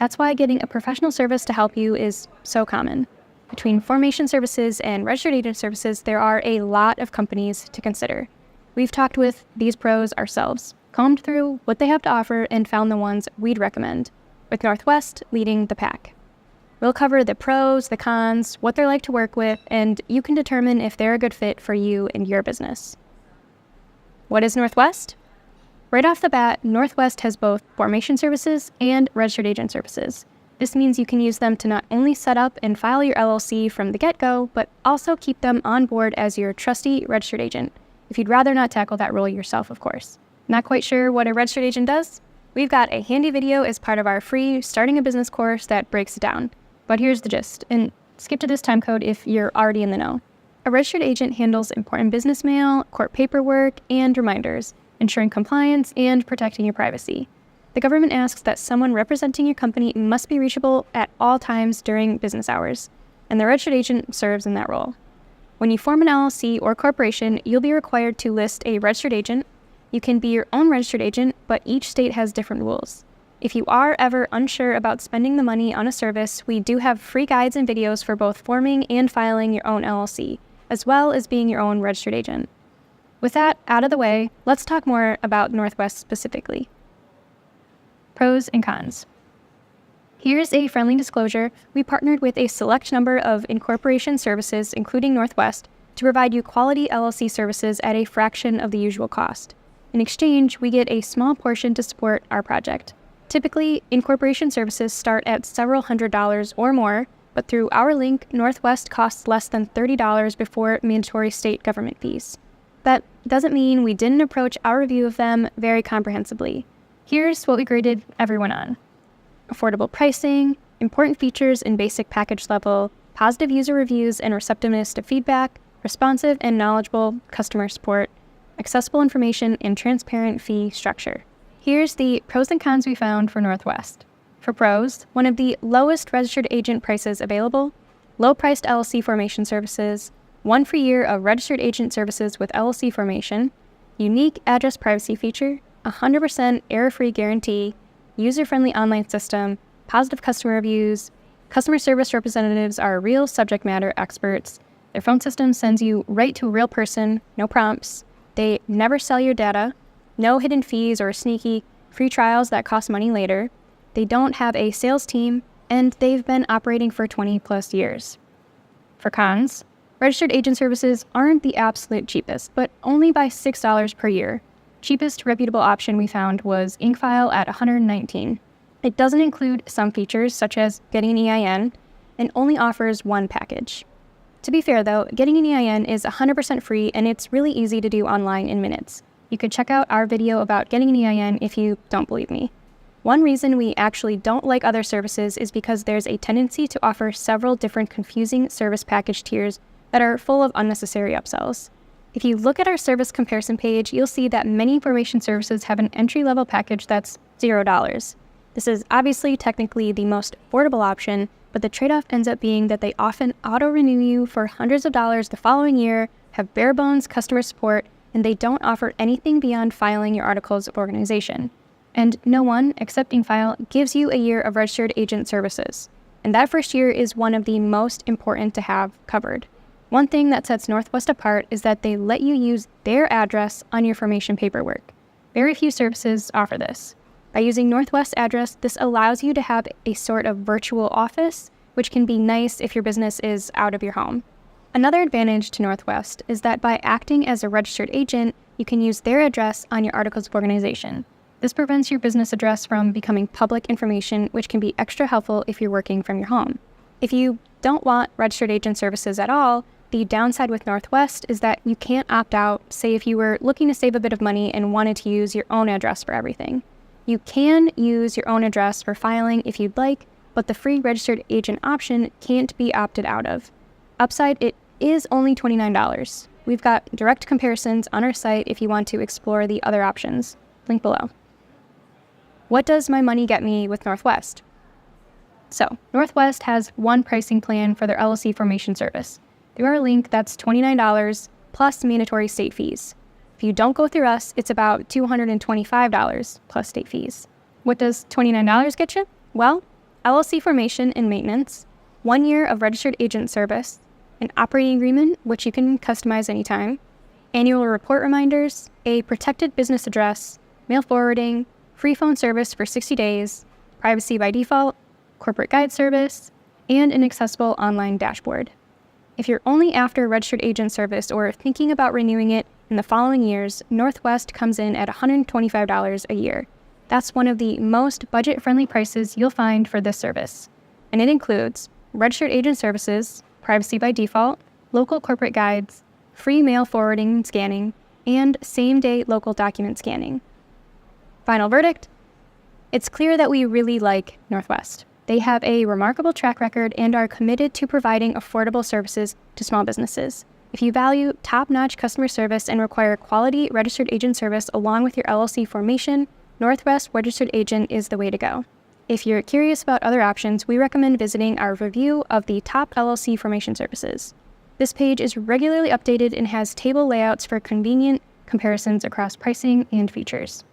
That's why getting a professional service to help you is so common. Between formation services and registered agent services, there are a lot of companies to consider. We've talked with these pros ourselves, combed through what they have to offer, and found the ones we'd recommend, with Northwest leading the pack. We'll cover the pros, the cons, what they're like to work with, and you can determine if they're a good fit for you and your business. What is Northwest? Right off the bat, Northwest has both formation services and registered agent services. This means you can use them to not only set up and file your LLC from the get-go, but also keep them on board as your trusty registered agent, if you'd rather not tackle that role yourself, of course. Not quite sure what a registered agent does? We've got a handy video as part of our free Starting a Business course that breaks it down. But here's the gist, and skip to this time code if you're already in the know. A registered agent handles important business mail, court paperwork, and reminders, ensuring compliance and protecting your privacy. The government asks that someone representing your company must be reachable at all times during business hours, and the registered agent serves in that role. When you form an LLC or corporation, you'll be required to list a registered agent. You can be your own registered agent, but each state has different rules. If you are ever unsure about spending the money on a service, we do have free guides and videos for both forming and filing your own LLC, as well as being your own registered agent. With that out of the way, let's talk more about Northwest specifically. Pros and cons. Here's a friendly disclosure. We partnered with a select number of incorporation services, including Northwest, to provide you quality LLC services at a fraction of the usual cost. In exchange, we get a small portion to support our project. Typically, incorporation services start at several $100s or more, but through our link, Northwest costs less than $30 before mandatory state government fees. That doesn't mean we didn't approach our review of them very comprehensively. Here's what we graded everyone on. Affordable pricing, important features in basic package level, positive user reviews and receptiveness to feedback, responsive and knowledgeable customer support, accessible information, and transparent fee structure. Here's the pros and cons we found for Northwest. For pros, one of the lowest registered agent prices available, low-priced LLC formation services, 1 free year of registered agent services with LLC formation, unique address privacy feature, 100% error-free guarantee, user-friendly online system, positive customer reviews, customer service representatives are real subject matter experts, their phone system sends you right to a real person, no prompts, they never sell your data, no hidden fees or sneaky free trials that cost money later, they don't have a sales team, and they've been operating for 20+ years. For cons, registered agent services aren't the absolute cheapest, but only by $6 per year. Cheapest reputable option we found was InkFile at $119. It doesn't include some features such as getting an EIN and only offers one package. To be fair though, getting an EIN is 100% free and it's really easy to do online in minutes. You could check out our video about getting an EIN if you don't believe me. One reason we actually don't like other services is because there's a tendency to offer several different confusing service package tiers that are full of unnecessary upsells. If you look at our service comparison page, you'll see that many information services have an entry-level package that's $0. This is obviously technically the most affordable option, but the trade-off ends up being that they often auto-renew you for hundreds of dollars the following year, have bare-bones customer support, and they don't offer anything beyond filing your articles of organization. And no one, except InkFile, gives you a year of registered agent services. And that first year is one of the most important to have covered. One thing that sets Northwest apart is that they let you use their address on your formation paperwork. Very few services offer this. By using Northwest's address, this allows you to have a sort of virtual office, which can be nice if your business is out of your home. Another advantage to Northwest is that by acting as a registered agent, you can use their address on your articles of organization. This prevents your business address from becoming public information, which can be extra helpful if you're working from your home. If you don't want registered agent services at all, the downside with Northwest is that you can't opt out, say if you were looking to save a bit of money and wanted to use your own address for everything. You can use your own address for filing if you'd like, but the free registered agent option can't be opted out of. Upside, it is only $29. We've got direct comparisons on our site if you want to explore the other options. Link below. What does my money get me with Northwest? So, Northwest has one pricing plan for their LLC formation service. Through our link, that's $29 plus mandatory state fees. If you don't go through us, it's about $225 plus state fees. What does $29 get you? Well, LLC formation and maintenance, 1 year of registered agent service, an operating agreement, which you can customize anytime, annual report reminders, a protected business address, mail forwarding, free phone service for 60 days, privacy by default, corporate guide service, and an accessible online dashboard. If you're only after registered agent service or thinking about renewing it in the following years, Northwest comes in at $125 a year. That's one of the most budget-friendly prices you'll find for this service. And it includes registered agent services, privacy by default, local corporate guides, free mail forwarding and scanning, and same-day local document scanning. Final verdict? It's clear that we really like Northwest. They have a remarkable track record and are committed to providing affordable services to small businesses. If you value top-notch customer service and require quality registered agent service along with your LLC formation, Northwest Registered Agent is the way to go. If you're curious about other options, we recommend visiting our review of the top LLC formation services. This page is regularly updated and has table layouts for convenient comparisons across pricing and features.